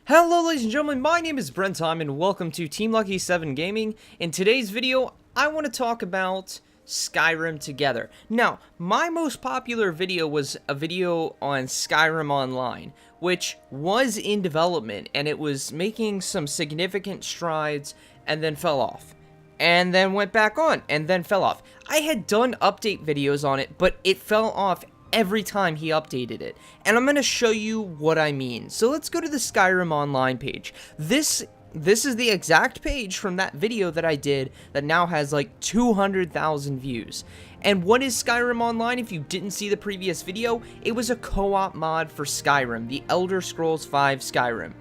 Hello ladies and gentlemen, my name is Brenttime and welcome to Team Lucky 7 Gaming. In today's video, I want to talk about Skyrim Together. Now, my most popular video was a video on Skyrim Online, which was in development and it was making some significant strides and then fell off. And then went back on and then fell off. I had done update videos on it, but it fell off every time he updated it, and I'm going to show you what I mean. So let's go to the Skyrim Online page. This is the exact page from that video that I did that now has like 200,000 views. And what is Skyrim Online? If you didn't see the previous video, it was a co-op mod for Skyrim, the Elder Scrolls V Skyrim.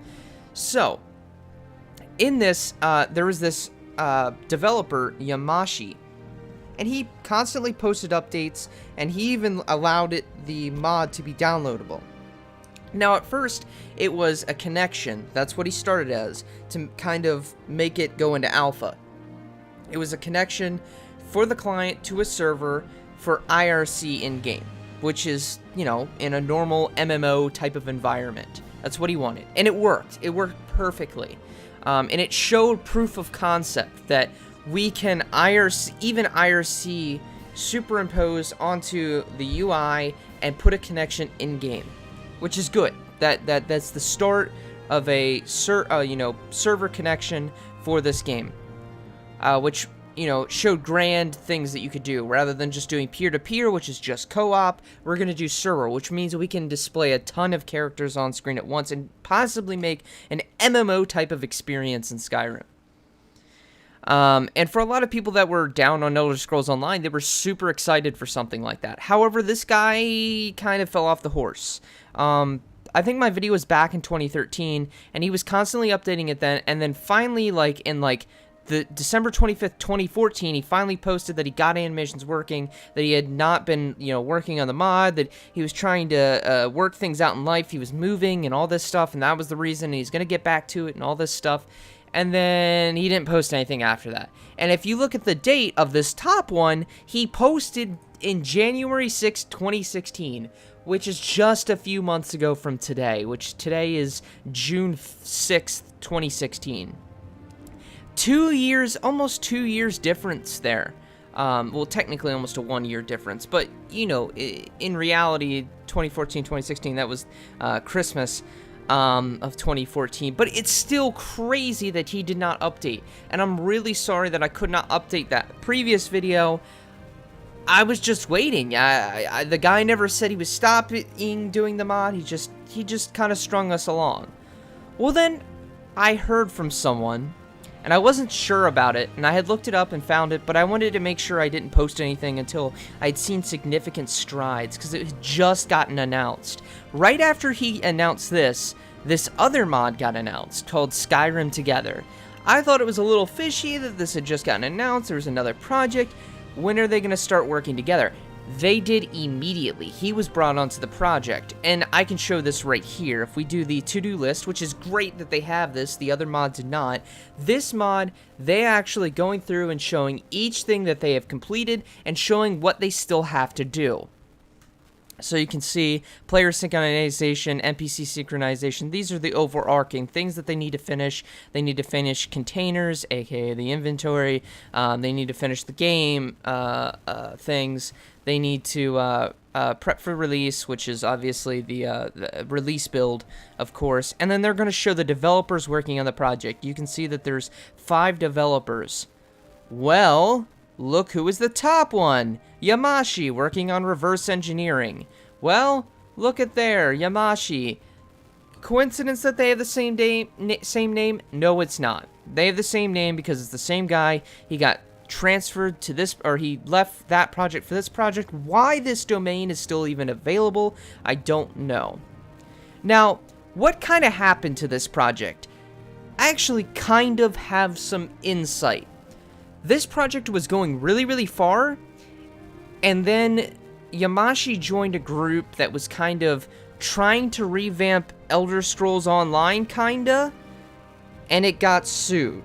So in this, there was this developer, Yamashi, and he constantly posted updates, and he even allowed the mod to be downloadable. Now, at first, it was a connection. That's what he started as, to kind of make it go into alpha. It was a connection for the client to a server for IRC in-game, which is, you know, in a normal MMO type of environment. That's what he wanted. And it worked. It worked perfectly. And it showed proof of concept that we can even IRC superimpose onto the UI and put a connection in game, which is good. That's the start of a server connection for this game, which showed grand things that you could do rather than just doing peer-to-peer, which is just co-op. We're gonna do server, which means we can display a ton of characters on screen at once and possibly make an MMO type of experience in Skyrim. And for a lot of people that were down on Elder Scrolls Online, they were super excited for something like that. However, this guy kind of fell off the horse. I think my video was back in 2013, and he was constantly updating it then, and then finally, in the December 25th, 2014, he finally posted that he got animations working, that he had not been, working on the mod, that he was trying to work things out in life, he was moving and all this stuff, and that was the reason, and he's going to get back to it and all this stuff. And then he didn't post anything after that. And if you look at the date of this top one, he posted in January 6, 2016, which is just a few months ago from today, which today is June 6th, 2016. 2 years, almost 2 years difference there. Well, technically almost a 1 year difference, but, in reality, 2014, 2016, that was Christmas of 2014, but it's still crazy that he did not update, and I'm really sorry that I could not update that previous video. I was just waiting. The guy never said he was stopping doing the mod. He just kind of strung us along. Well, then I heard from someone, and I wasn't sure about it, and I had looked it up and found it, but I wanted to make sure I didn't post anything until I'd seen significant strides, because it had just gotten announced. Right after he announced this other mod got announced, called Skyrim Together. I thought it was a little fishy that this had just gotten announced, there was another project. When are they going to start working together? They did immediately. He was brought onto the project, and I can show this right here. If we do the to-do list, which is great that they have this, the other mod did not. This mod, they actually going through and showing each thing that they have completed and showing what they still have to do. So you can see player synchronization, NPC synchronization. These are the overarching things that they need to finish. They need to finish containers, aka the inventory. They need to finish the game things. They need to prep for release, which is obviously the release build, of course. And then they're going to show the developers working on the project. You can see that there's 5 developers. Well, look who is the top one. Yamashi, working on reverse engineering. Well, look at there, Yamashi. Coincidence that they have the same name? No, it's not. They have the same name because it's the same guy. He got transferred to this, or he left that project for this project. Why this domain is still even available, I don't know. Now, what kind of happened to this project? I actually kind of have some insight. This project was going really, really far, and then Yamashi joined a group that was kind of trying to revamp Elder Scrolls Online, kinda, and it got sued.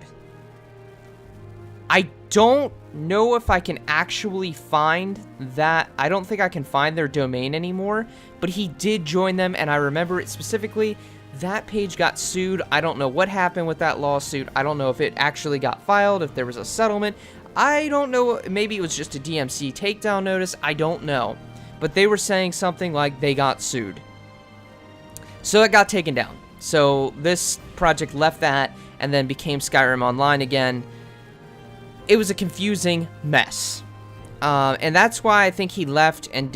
I don't know if I can actually find that. I don't think I can find their domain anymore, but he did join them, and I remember it specifically That page got sued. I don't know what happened with that lawsuit. I don't know if it actually got filed, if there was a settlement. I don't know. Maybe it was just a DMC takedown notice. I don't know. But they were saying something like they got sued. So it got taken down. So this project left that and then became Skyrim Online again. It was a confusing mess. And that's why I think he left and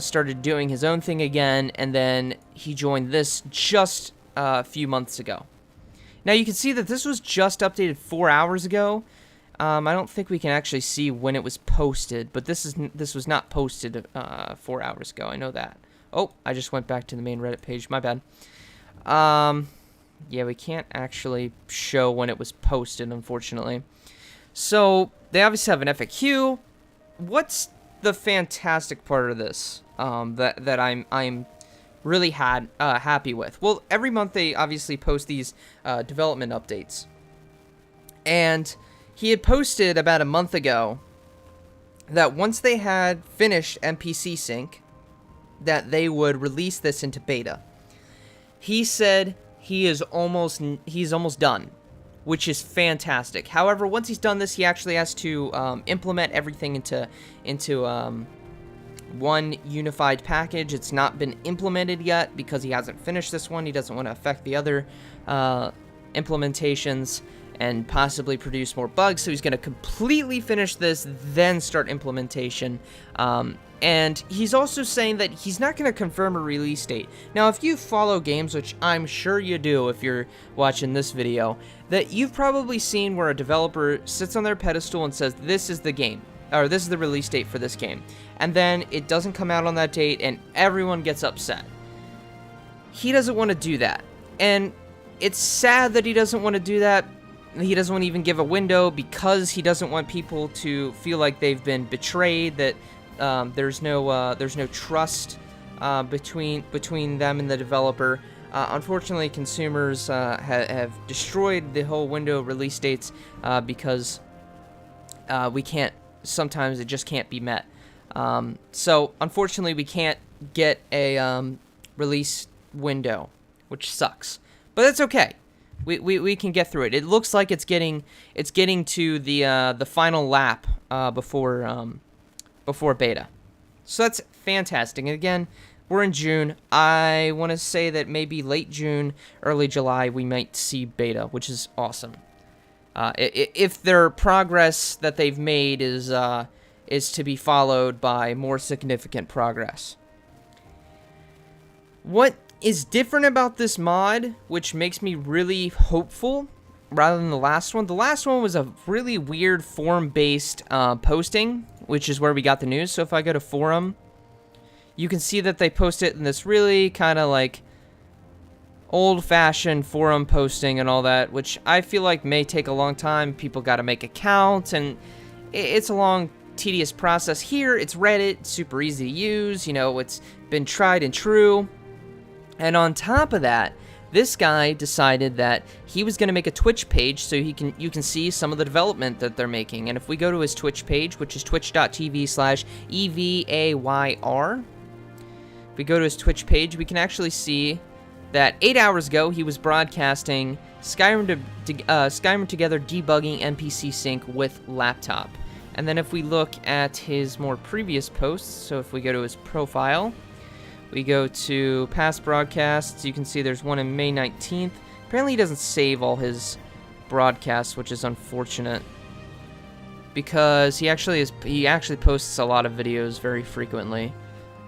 started doing his own thing again, and then he joined this just a few months ago. Now you can see that this was just updated 4 hours ago. I don't think we can actually see when it was posted, but this was not posted 4 hours ago. I know that. Oh, I just went back to the main Reddit page. My bad. Yeah, we can't actually show when it was posted, unfortunately. So they obviously have an FAQ. What's the fantastic part of this that I'm really happy with? Well, every month they obviously post these development updates, and he had posted about a month ago that once they had finished NPC sync, that they would release this into beta. He said he's almost done, which is fantastic. However, once he's done this, he actually has to implement everything into one unified package. It's not been implemented yet because he hasn't finished this one. He doesn't want to affect the other implementations and possibly produce more bugs. So he's going to completely finish this, then start implementation. And he's also saying that he's not going to confirm a release date. Now, if you follow games, which I'm sure you do if you're watching this video, that you've probably seen where a developer sits on their pedestal and says, this is the game, or this is the release date for this game. And then it doesn't come out on that date, and everyone gets upset. He doesn't want to do that. And it's sad that he doesn't want to do that. He doesn't want to even give a window because he doesn't want people to feel like they've been betrayed, that there's no trust between them and the developer. Unfortunately, consumers have destroyed the whole window release dates because we can't. Sometimes it just can't be met. So unfortunately, we can't get a release window, which sucks. But that's okay. We can get through it. It looks like it's getting to the final lap before beta. So that's fantastic. And again, we're in June. I want to say that maybe late June, early July, we might see beta, which is awesome. If their progress that they've made is to be followed by more significant progress. What is different about this mod, which makes me really hopeful, rather than the last one? The last one was a really weird forum-based posting, which is where we got the news. So if I go to forum, you can see that they post it in this really kind of like old-fashioned forum posting and all that, which I feel like may take a long time. People got to make accounts, and it's a long, tedious process. Here, it's Reddit, super easy to use. You know, it's been tried and true. And on top of that, this guy decided that he was going to make a Twitch page so you can see some of the development that they're making. And if we go to his Twitch page, which is twitch.tv/EVAYR, if we go to his Twitch page, we can actually see that 8 hours ago he was broadcasting Skyrim Together debugging NPC sync with laptop. And then if we look at his more previous posts, so if we go to his profile, we go to past broadcasts, you can see there's one in May 19th. Apparently he doesn't save all his broadcasts, which is unfortunate, because he actually posts a lot of videos very frequently.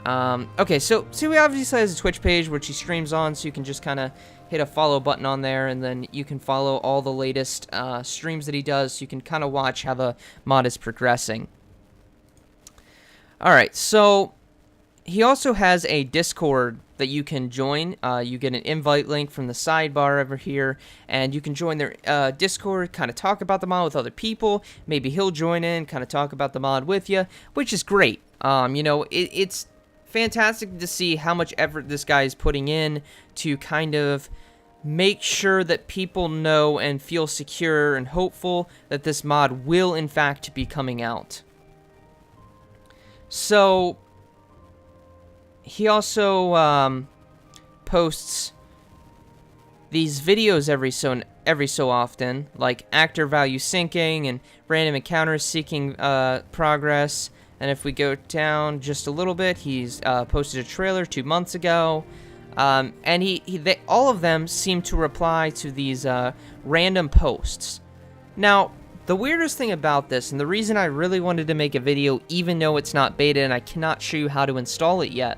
Okay, so he obviously has a Twitch page which he streams on, so you can just kind of hit a follow button on there, and then you can follow all the latest streams that he does, so you can kind of watch how the mod is progressing. Alright, so he also has a Discord that you can join. You get an invite link from the sidebar over here, and you can join their Discord, kind of talk about the mod with other people. Maybe he'll join in, kind of talk about the mod with you, which is great. You know, it's fantastic to see how much effort this guy is putting in to kind of make sure that people know and feel secure and hopeful that this mod will, in fact, be coming out. So he also posts these videos every so often, like actor value syncing and random encounters seeking progress. And if we go down just a little bit, he's posted a trailer 2 months ago. And all of them seem to reply to these random posts. Now, the weirdest thing about this, and the reason I really wanted to make a video, even though it's not beta and I cannot show you how to install it yet,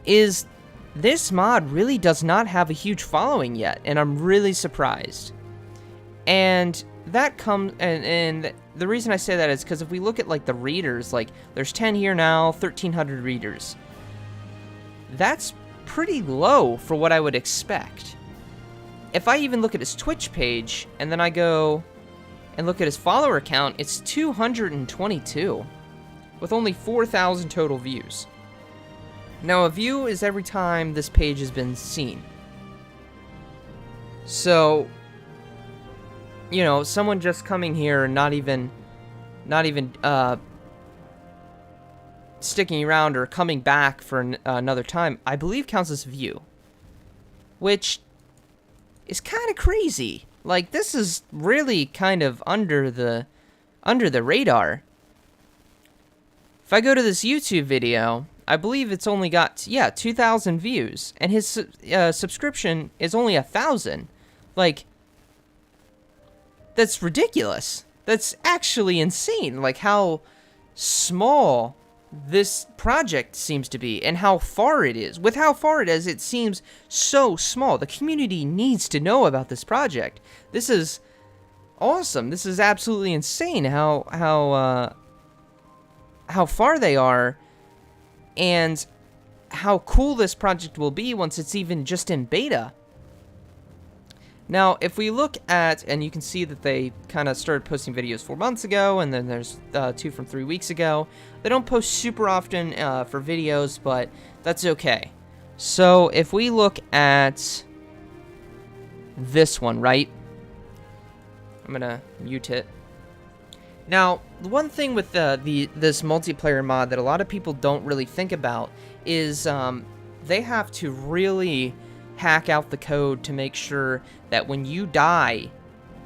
is this mod really does not have a huge following yet, and I'm really surprised. And that comes, and the reason I say that is because if we look at like the readers, like there's 10 here now, 1,300 readers. That's pretty low for what I would expect. If I even look at his Twitch page, and then I go and look at his follower count, it's 222, with only 4,000 total views. Now, a view is every time this page has been seen. So, you know, someone just coming here and not even sticking around or coming back for another time, I believe counts as a view, which is kind of crazy. Like, this is really kind of under the radar. If I go to this YouTube video, I believe it's only got, 2,000 views, and his subscription is only 1,000. Like, that's ridiculous. That's actually insane, like how small this project seems to be, and how far it is. With how far it is, it seems so small. The community needs to know about this project. This is awesome. This is absolutely insane how far they are, and how cool this project will be once it's even just in beta. Now, if we look at, and you can see that they kind of started posting videos 4 months ago, and then there's 2 from 3 weeks ago. They don't post super often for videos, but that's okay. So, if we look at this one, right? I'm gonna mute it. Now, the one thing with this multiplayer mod that a lot of people don't really think about is they have to really hack out the code to make sure that when you die,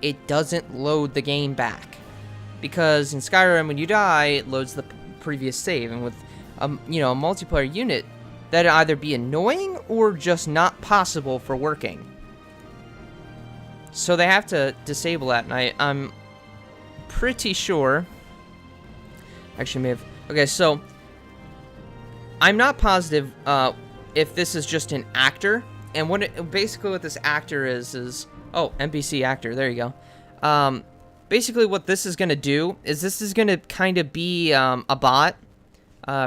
it doesn't load the game back. Because in Skyrim, when you die, it loads the previous save, and with a multiplayer unit, that'd either be annoying or just not possible for working. So they have to disable that, and I'm pretty sure. Actually, may have. Okay, so I'm not positive if this is just an actor. And basically what this actor is oh, NPC actor, there you go. Basically what this is going to do is this is going to kind of be a bot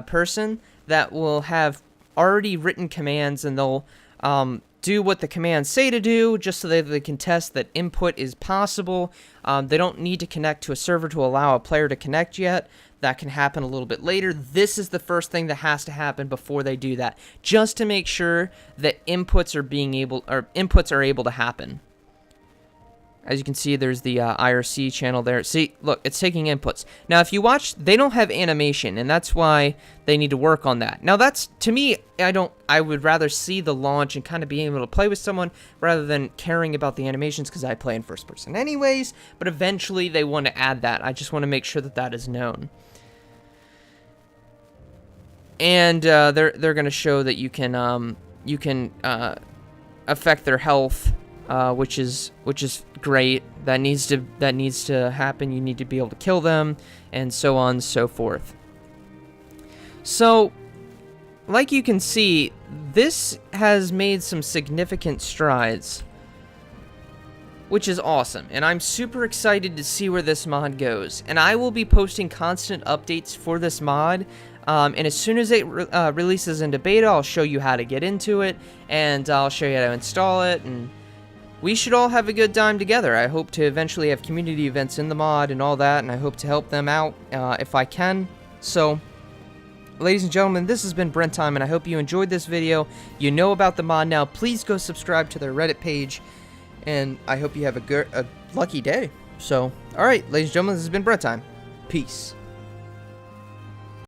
person that will have already written commands, and they'll do what the commands say to do, just so that they can test that input is possible. They don't need to connect to a server to allow a player to connect yet. That can happen a little bit later. This is the first thing that has to happen before they do that, just to make sure that inputs are able to happen. As you can see, there's the IRC channel there. See, look, it's taking inputs. Now, if you watch, they don't have animation, and that's why they need to work on that. Now, that's, to me, I would rather see the launch and kind of being able to play with someone rather than caring about the animations, because I play in first person anyways, but eventually they want to add that. I just want to make sure that that is known. And they're going to show that you can affect their health, which is great. That needs to happen. You need to be able to kill them, and so on and so forth. So, like you can see, this has made some significant strides, which is awesome, and I'm super excited to see where this mod goes. And I will be posting constant updates for this mod. And as soon as it releases into beta, I'll show you how to get into it, and I'll show you how to install it, and we should all have a good time together. I hope to eventually have community events in the mod and all that, and I hope to help them out if I can. So, ladies and gentlemen, this has been Brenttime, and I hope you enjoyed this video. You know about the mod now. Please go subscribe to their Reddit page, and I hope you have a lucky day. So, alright, ladies and gentlemen, this has been Brenttime. Peace.